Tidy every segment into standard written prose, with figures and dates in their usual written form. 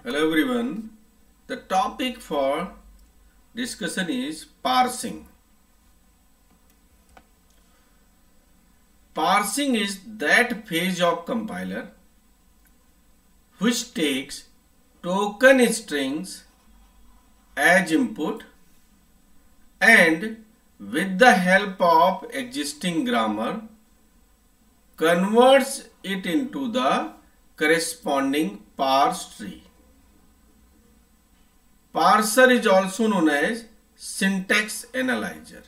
Hello everyone. The topic for discussion is parsing. Parsing is that phase of compiler which takes token strings as input and with the help of existing grammar converts it into the corresponding parse tree. Parser is also known as syntax analyzer.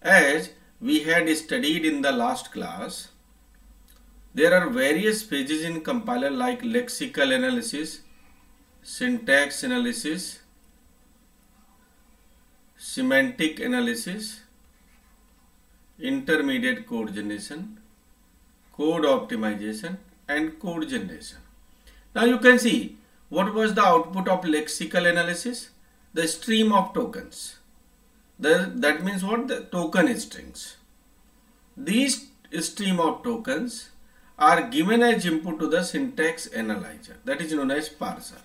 As we had studied in the last class, there are various phases in compiler like lexical analysis, syntax analysis, semantic analysis, intermediate code generation, code optimization and code generation. Now you can see what was the output of lexical analysis? The stream of tokens. That means what? The token strings. These stream of tokens are given as input to the syntax analyzer. That is known as parser.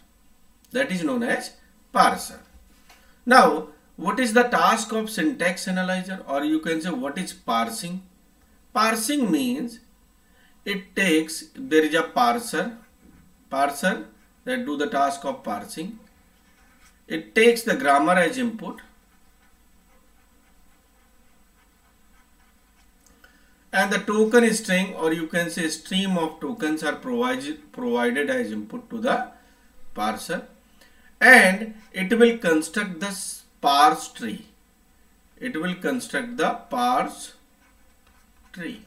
Now, what is the task of syntax analyzer, or you can say what is parsing? Parsing means there is a parser that do the task of parsing. It takes the grammar as input and the token string, or you can say stream of tokens, are provided as input to the parser, and it will construct the parse tree.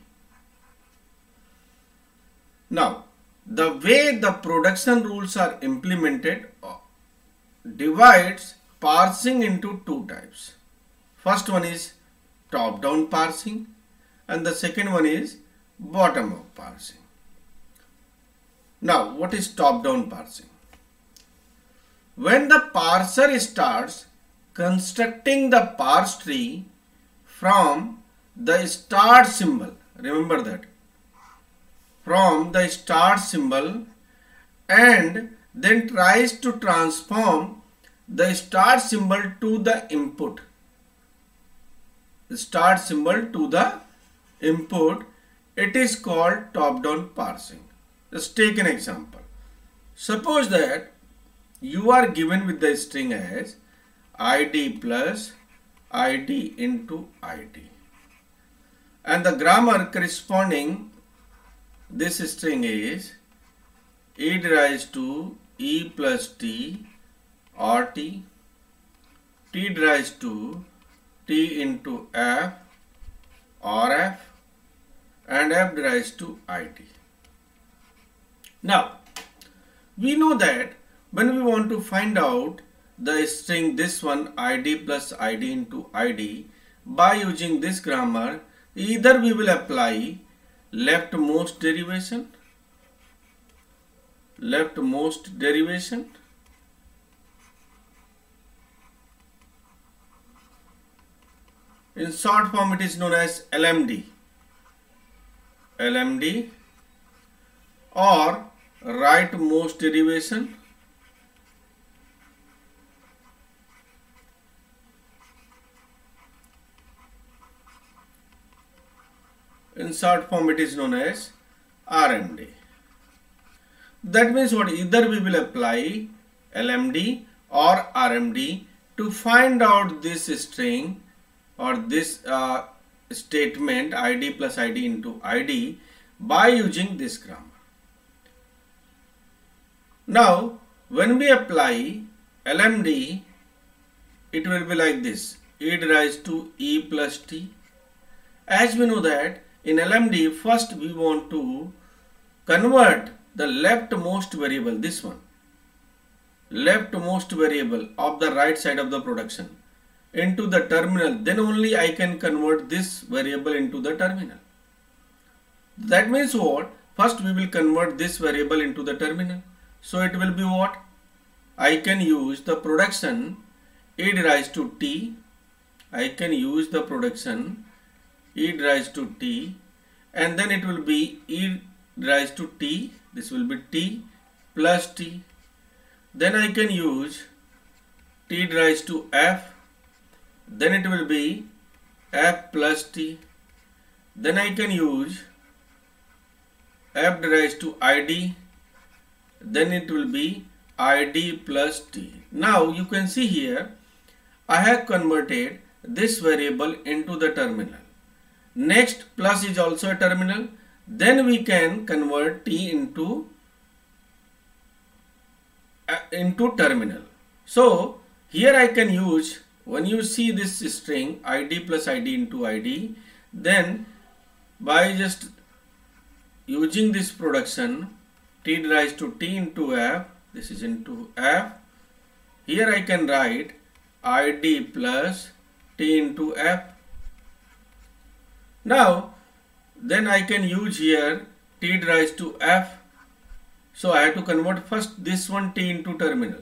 Now, the way the production rules are implemented divides parsing into two types. First one is top-down parsing and the second one is bottom-up parsing. Now, what is top-down parsing? When the parser starts constructing the parse tree from the start symbol, remember that, from the start symbol, and then tries to transform the start symbol to the input. It is called top-down parsing. Let's take an example. Suppose that you are given with the string as id plus id into id, and the grammar corresponding this string is e raised to e plus t or t, t raised to t into f or f, and f raised to it. Now, we know that when we want to find out the string, this one id plus id into id, by using this grammar, either we will apply leftmost derivation. In short form, it is known as LMD, or rightmost derivation. In short form, it is known as RMD. That means what? Either we will apply LMD or RMD to find out this string or this statement id plus id into id by using this grammar. Now, when we apply LMD, it will be like this: e raised to e plus t. As we know that in LMD, first we want to convert the leftmost variable, this one, leftmost variable of the right side of the production, into the terminal. Then only I can convert this variable into the terminal. That means what? First we will convert this variable into the terminal. So it will be what? I can use the production e raised to t. E raised to t, and then it will be e raised to t, this will be t plus t, then I can use t raised to f, then it will be f plus t, then I can use f raised to id, then it will be id plus t. Now you can see here I have converted this variable into the terminal. Next, plus is also a terminal. Then we can convert t into terminal. So here I can use, when you see this string id plus id into id, then by just using this production t raised to t into f, this is into f, here I can write id plus t into f. Now then I can use here t raised to f. So I have to convert first this one t into terminal.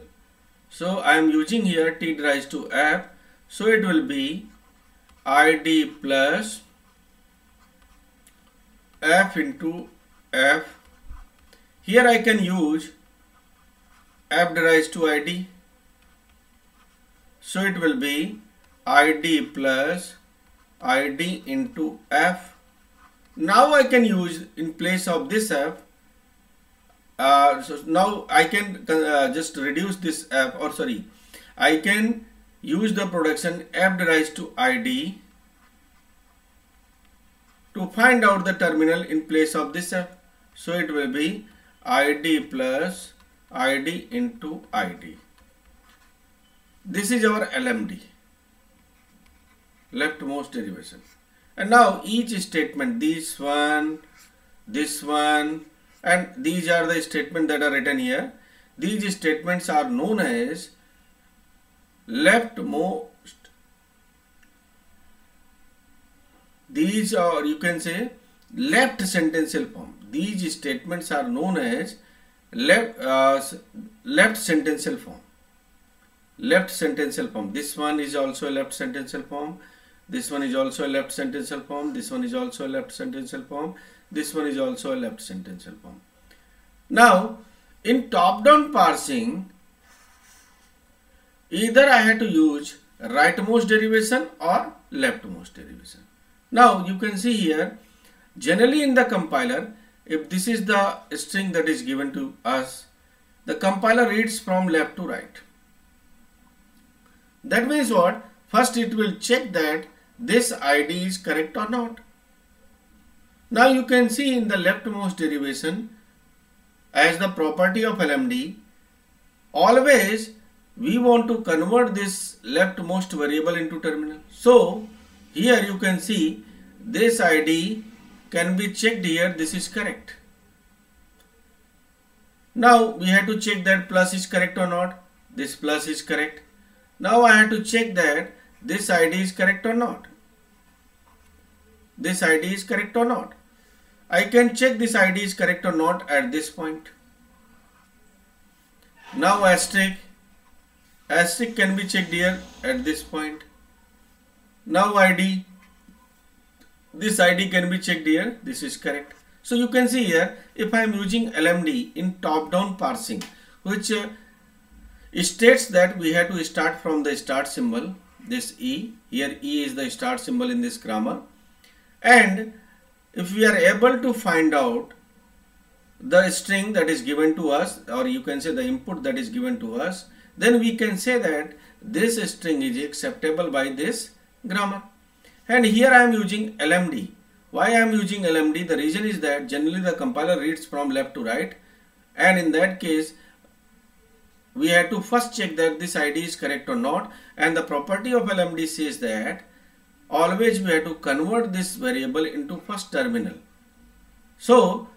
So I am using here t raised to f. So it will be id plus f into f. Here I can use f raised to id. So it will be id plus id into f. Now I can use in place of this f. So now I can just reduce this f, or sorry, I can use the production f raised to id to find out the terminal in place of this f. So it will be id plus id into id. This is our LMD, leftmost derivation. And now each statement, this one, and these are the statements that are written here. These statements are known as leftmost. These are, you can say, left sentential form. These statements are known as left sentential form. Left sentential form. This one is also a left sentential form. This one is also a left sentential form. This one is also a left sentential form. This one is also a left sentential form. Now, in top-down parsing, either I have to use rightmost derivation or leftmost derivation. Now, you can see here, generally in the compiler, if this is the string that is given to us, the compiler reads from left to right. That means what? First it will check that this ID is correct or not. Now you can see in the leftmost derivation, as the property of LMD, always we want to convert this leftmost variable into terminal. So here you can see this ID can be checked here, this is correct. Now we have to check that plus is correct or not. This plus is correct. Now I have to check that this ID is correct or not. This ID is correct or not. I can check this ID is correct or not at this point. Now asterisk can be checked here at this point. Now ID, this ID can be checked here, this is correct. So you can see here, if I am using LMD in top-down parsing, which states that we have to start from the start symbol, this E, here E is the start symbol in this grammar, and if we are able to find out the string that is given to us, or you can say the input that is given to us, then we can say that this string is acceptable by this grammar. And here I am using LMD. Why I am using LMD? The reason is that generally the compiler reads from left to right, and in that case we have to first check that this ID is correct or not, and the property of LMD says that always we have to convert this variable into first terminal. So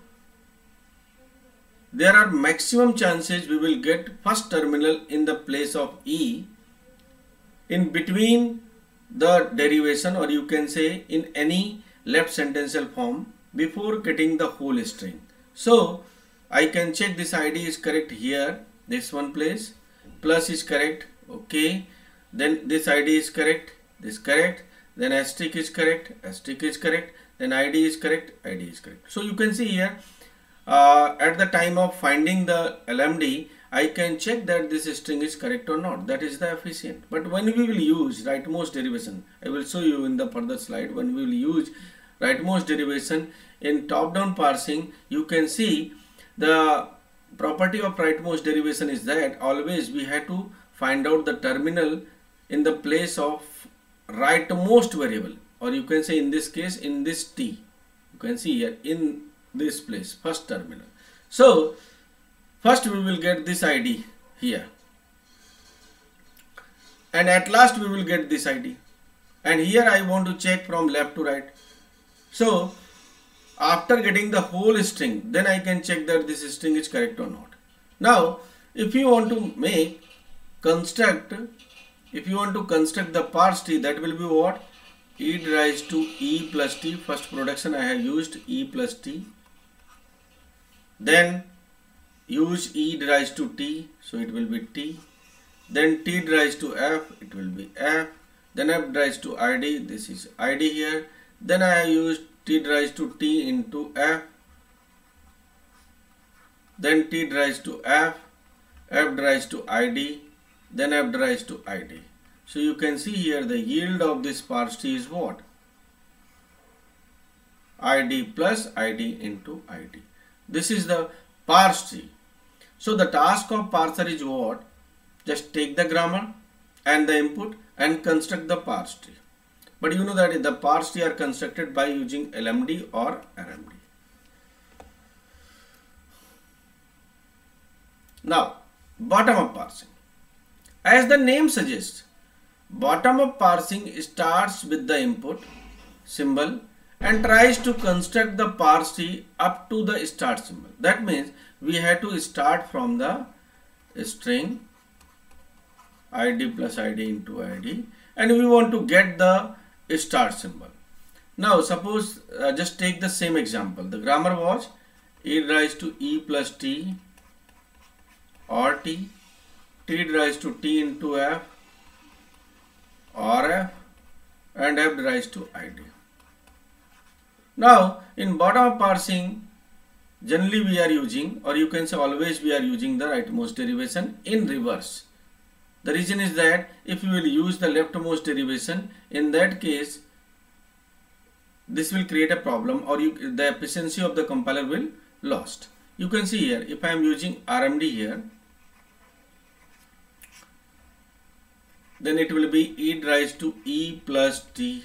there are maximum chances we will get first terminal in the place of E in between the derivation, or you can say in any left sentential form before getting the whole string. So I can check this ID is correct here, this one place, plus is correct, okay, then this ID is correct, this correct, then asterisk is correct, then ID is correct, ID is correct. So you can see here at the time of finding the LMD, I can check that this string is correct or not. That is the efficient. But when we will use rightmost derivation, I will show you in the further slide, when we will use rightmost derivation in top-down parsing, you can see the property of rightmost derivation is that always we have to find out the terminal in the place of rightmost variable, or you can say in this case in this t. You can see here in this place, first terminal. So first we will get this ID here, and at last we will get this ID, and here I want to check from left to right. So after getting the whole string, then I can check that this string is correct or not. Now if you want to construct the parse tree, that will be what? E raised to E plus T. First production I have used E plus T. Then use E raised to T, so it will be T. Then T raised to F, it will be F. Then F raised to ID, this is ID here. Then I have used T raised to T into F. Then T raised to F, F raised to ID, then F raised to ID. So you can see here the yield of this parse tree is what? ID plus ID into ID. This is the parse tree. So the task of parser is what? Just take the grammar and the input and construct the parse tree. But you know that the parse tree are constructed by using LMD or RMD. Now, bottom-up parsing. As the name suggests, bottom-up parsing starts with the input symbol and tries to construct the parse tree up to the start symbol. That means we have to start from the string ID plus ID into ID, and we want to get the start symbol. Now suppose just take the same example. The grammar was E raised to E plus T or T, T raised to T into F or F, and F raised to ID. Now in bottom-up parsing, generally we are using, or you can say always we are using the rightmost derivation in reverse. The reason is that if you will use the leftmost derivation, in that case this will create a problem, or the efficiency of the compiler will lost. You can see here, if I am using RMD here, then it will be E raised to E plus T.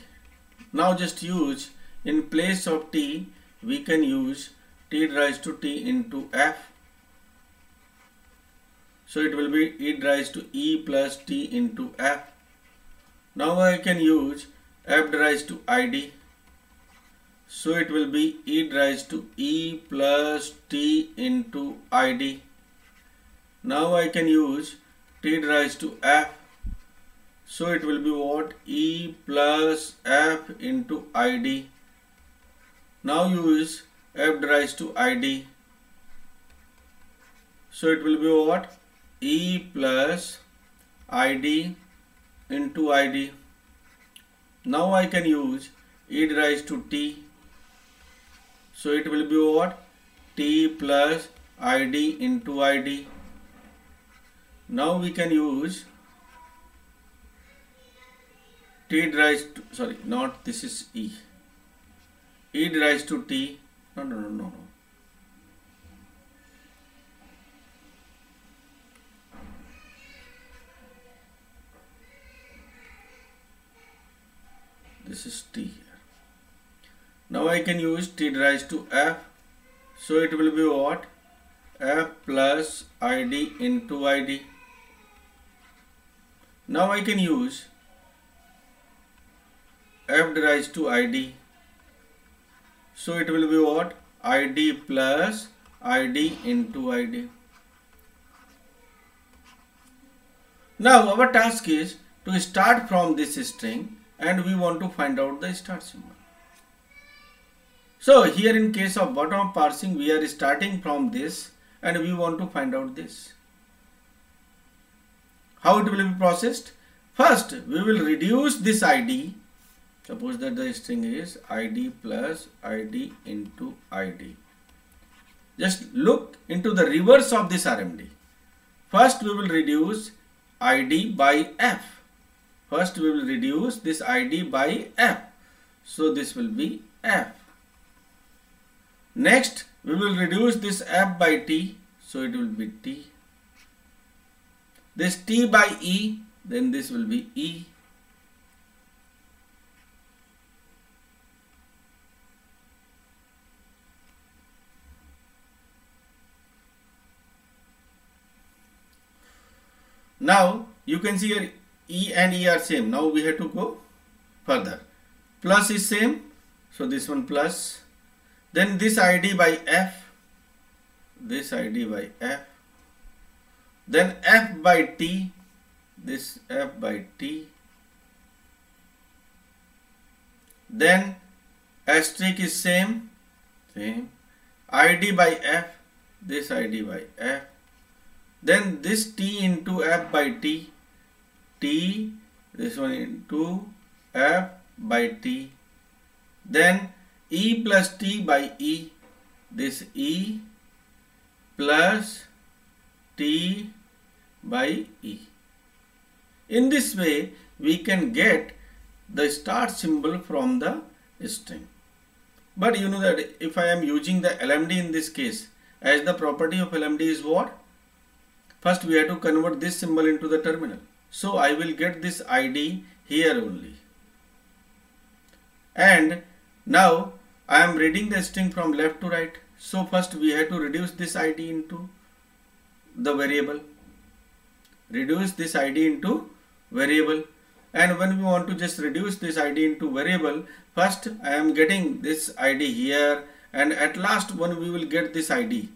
Now just use, in place of T, we can use T raised to T into F. So it will be E raised to E plus T into F. Now I can use F raised to ID. So it will be E raised to E plus T into ID. Now I can use T raised to F. So it will be what? E plus F into ID. Now use F raised to ID. So it will be what? E plus ID into ID. Now I can use E raised to T. So it will be what? T plus ID into ID. Now we can use T raised to, sorry, not this is E. E raised to T. No. This is T here. Now I can use T raised to F. So it will be what? F plus ID into ID. Now I can use F raised to ID. So it will be what? ID plus ID into ID. Now our task is to start from this string, and we want to find out the start symbol. So here in case of bottom-up parsing, we are starting from this and we want to find out this. How it will be processed? First, we will reduce this ID. Suppose that the string is ID plus ID into ID. Just look into the reverse of this RMD. First we will reduce id by f. First we will reduce this id by f. So this will be f. Next we will reduce this f by t. So it will be t. This t by e, then this will be e. Now you can see here e and e are same. Now we have to go further. Plus is same, so this one plus. Then this id by f, this id by f. Then f by t, this f by t. Then asterisk is same. id by f, this id by f. Then this t into f by t, t, this one into f by t. Then e plus t by e, this e plus t by e. In this way we can get the start symbol from the string. But you know that if I am using the LMD in this case, as the property of LMD is what? First we have to convert this symbol into the terminal. So I will get this ID here only. And now I am reading the string from left to right. So first we have to reduce this ID into the variable. Reduce this ID into variable. And when we want to just reduce this ID into variable, first I am getting this ID here, and at last when we will get this ID.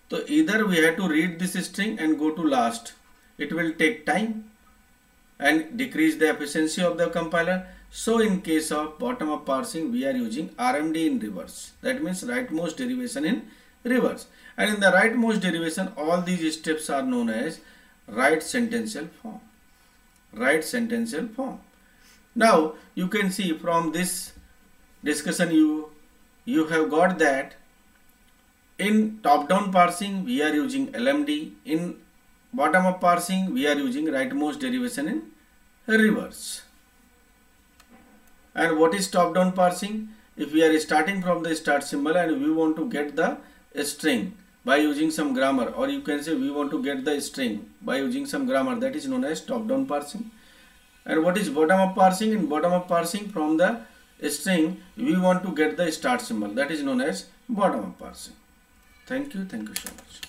So either we have to read this string and go to last. It will take time and decrease the efficiency of the compiler. So in case of bottom-up parsing, we are using RMD in reverse. That means rightmost derivation in reverse. And in the rightmost derivation, all these steps are known as right sentential form. Right sentential form. Now you can see from this discussion you have got that in top-down parsing we are using LMD. In bottom-up parsing we are using rightmost derivation in reverse. And what is top-down parsing? If we are starting from the start symbol and we want to get the string by using some grammar, or you can say we want to get the string by using some grammar, that is known as top-down parsing. And what is bottom-up parsing? In bottom-up parsing, from the string we want to get the start symbol, that is known as bottom-up parsing. Thank you so much.